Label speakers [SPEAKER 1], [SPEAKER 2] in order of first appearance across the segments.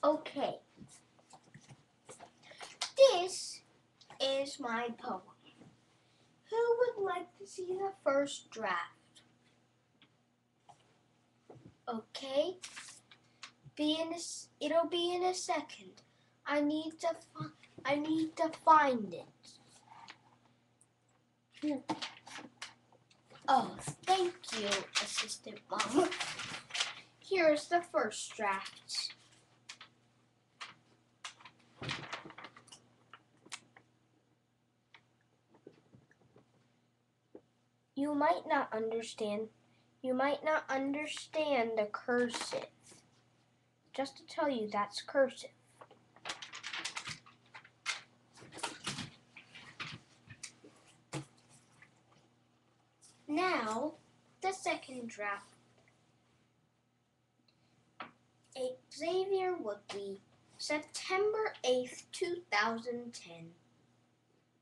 [SPEAKER 1] Okay, this is my poem. Who would like to see the first draft? Okay, it'll be in a second. I need to find it. Oh, thank you, Assistant Mom. Here's the first draft. You might not understand the cursive. Just to tell you, that's cursive. Now, the second draft. Xavier Woodley, September 8th, 2010.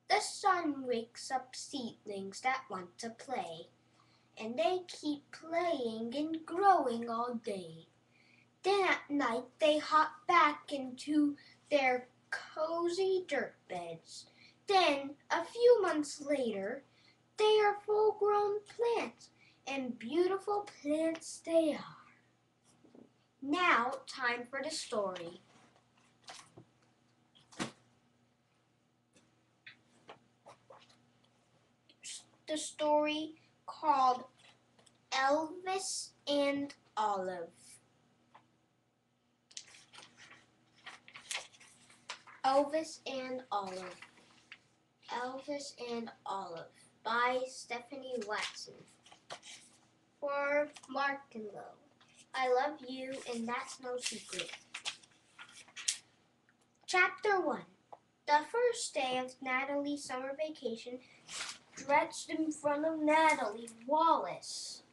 [SPEAKER 1] The sun wakes up seedlings that want to play, and they keep playing and growing all day. Then at night they hop back into their cozy dirt beds. Then, a few months later, they are full-grown plants, and beautiful plants they are. Now, time for the story. The story called Elvis and Olive. Elvis and Olive. Elvis and Olive by Stephanie Watson. For Mark and Lo. I love you, and that's no secret. Chapter 1. The first day of Natalie's summer vacation stretched in front of Natalie Wallace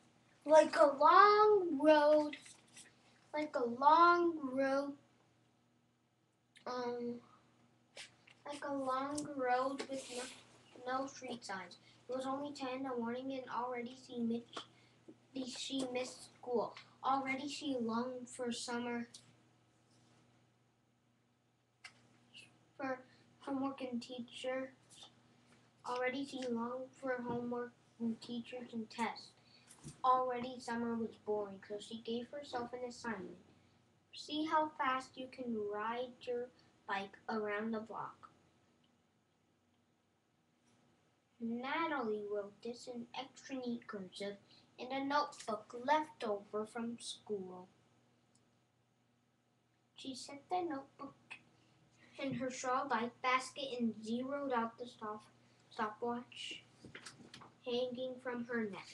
[SPEAKER 1] like a long road with no street signs. It was only 10 in the morning, and already she missed school. Already she longed for summer, for homework and teachers. Already she longed for homework and teachers and tests. Already summer was boring, so she gave herself an assignment. See how fast you can ride your bike around the block. Natalie wrote this in extra neat cursive in a notebook left over from school. She set the notebook in her straw bike basket and zeroed out the stopwatch hanging from her neck.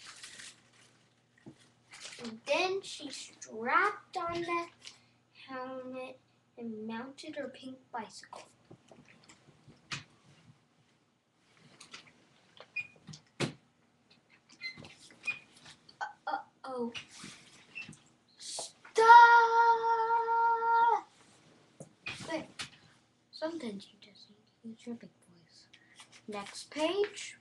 [SPEAKER 1] And then she strapped on the helmet and mounted her pink bicycle. Uh-oh. Stop! But sometimes you just need to use your big voice. Next page.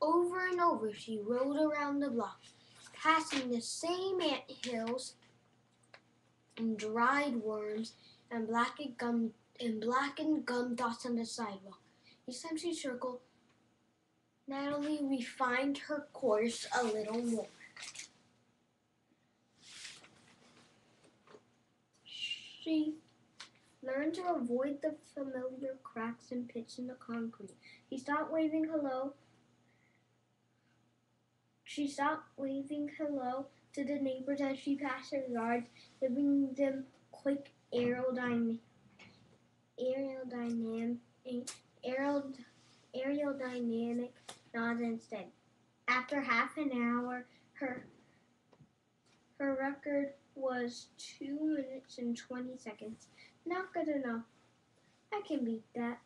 [SPEAKER 1] Over and over she rode around the block, passing the same anthills and dried worms and blackened gum dots on the sidewalk. Each time she circled, Natalie refined her course a little more. She learned to avoid the familiar cracks and pits in the concrete. She stopped waving hello to the neighbors as she passed their yards, giving them quick aerodynamic nods instead. After half an hour, her record was 2 minutes and 20 seconds. Not good enough. I can beat that.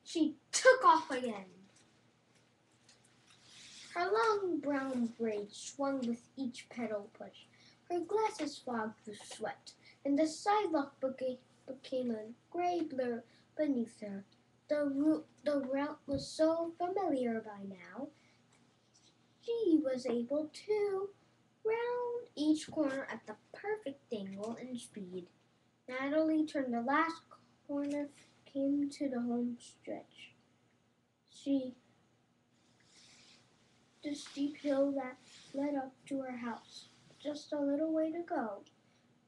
[SPEAKER 1] She took off again. Her long brown braids swung with each pedal push. Her glasses fogged with sweat, and the sidewalk became a gray blur beneath her. The route was so familiar by now. She was able to round each corner at the perfect angle and speed. Natalie turned the last corner, came to the home stretch. The steep hill that led up to her house. Just a little way to go.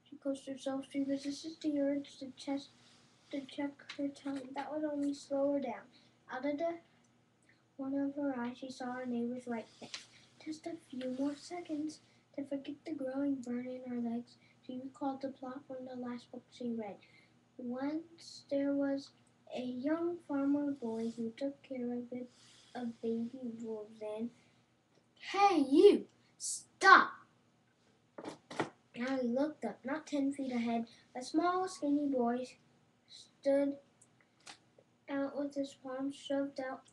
[SPEAKER 1] She coached herself. She resisted the urge to check her time. That would only slow her down. Out of the one of her eyes, she saw her neighbor's right face. Just a few more seconds to forget the growing burn in her legs. She recalled the plot from the last book she read. Once there was a young farmer boy who took care of baby wolves and, "Hey, you! Stop!" Now he looked up. Not 10 feet ahead, a small, skinny boy stood out with his palms shoved out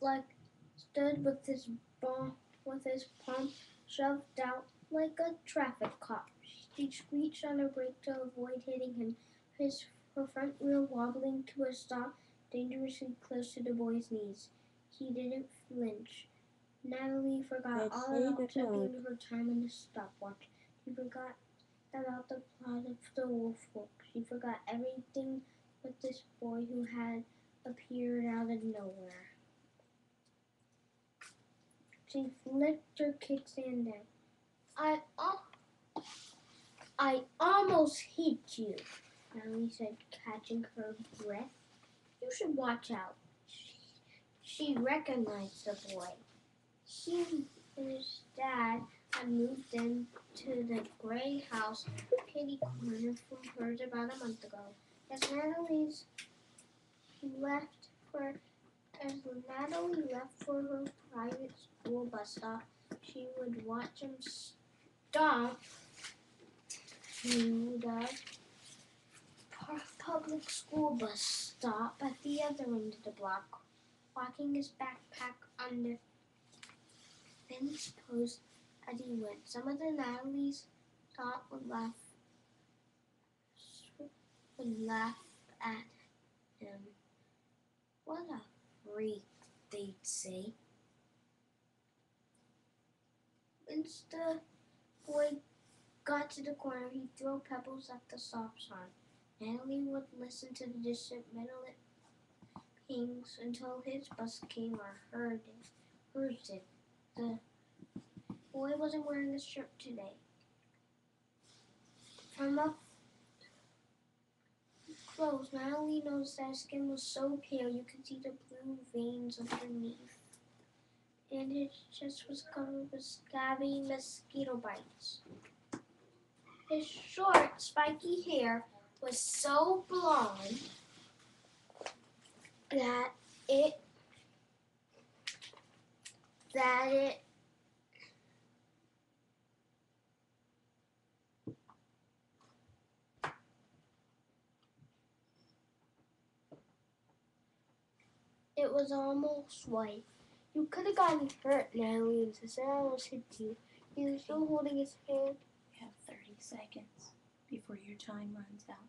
[SPEAKER 1] like a traffic cop. She screeched on her brake to avoid hitting him, her front wheel wobbling to a stop dangerously close to the boy's knees. He didn't flinch. Natalie forgot all about checking her time in the stopwatch. She forgot about the plot of the wolf book. She forgot everything but this boy who had appeared out of nowhere. She flicked her kickstand down. I almost hit you," Natalie said, catching her breath. "You should watch out." She recognized the boy. He and his dad had moved into the gray house kitty corner from hers about a month ago. As Natalie left for her private school bus stop, she would watch him stomp to the public school bus stop at the other end of the block, walking his backpack on the fence post as he went. Some of the Natalie's thought would laugh at him. "What a freak," they'd say. Once the boy got to the corner, he'd throw pebbles at the stop sign. Natalie would listen to the distant metal pings until his bus came or hers did. The boy wasn't wearing a shirt today. From up close, Natalie noticed that his skin was so pale you could see the blue veins underneath, and his chest was covered with scabby mosquito bites. His short, spiky hair was so blonde that it was almost white. "You could have gotten hurt," Natalie insisted. "I almost hit you." He was still holding his hand.
[SPEAKER 2] You have 30 seconds before your time runs out.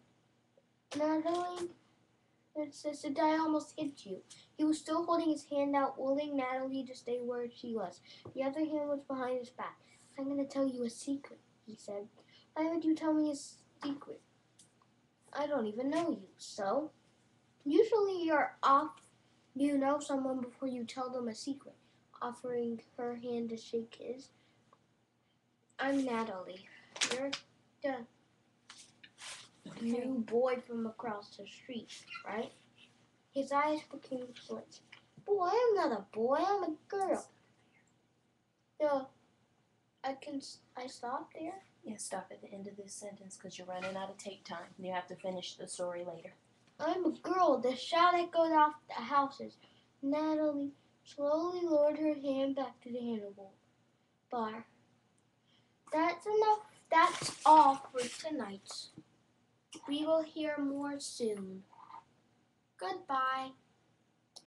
[SPEAKER 1] Natalie insisted. "I almost hit you." He was still holding his hand out, willing Natalie to stay where she was. The other hand was behind his back. "I'm going to tell you a secret," he said. "Why would you tell me a secret? I don't even know you." "So?" "Usually you know someone before you tell them a secret," offering her hand to shake his. "I'm Natalie. You're the new boy from across the street, right?" His eyes became slits. "Boy, I'm not a boy, I'm a girl." I stop there?
[SPEAKER 2] Yeah, stop at the end of this sentence because you're running out of tape time. You have to finish the story later.
[SPEAKER 1] "I'm a girl." The shout echoed off the houses. Natalie slowly lowered her hand back to the handlebar. "That's enough. That's all for tonight. We will hear more soon. Goodbye."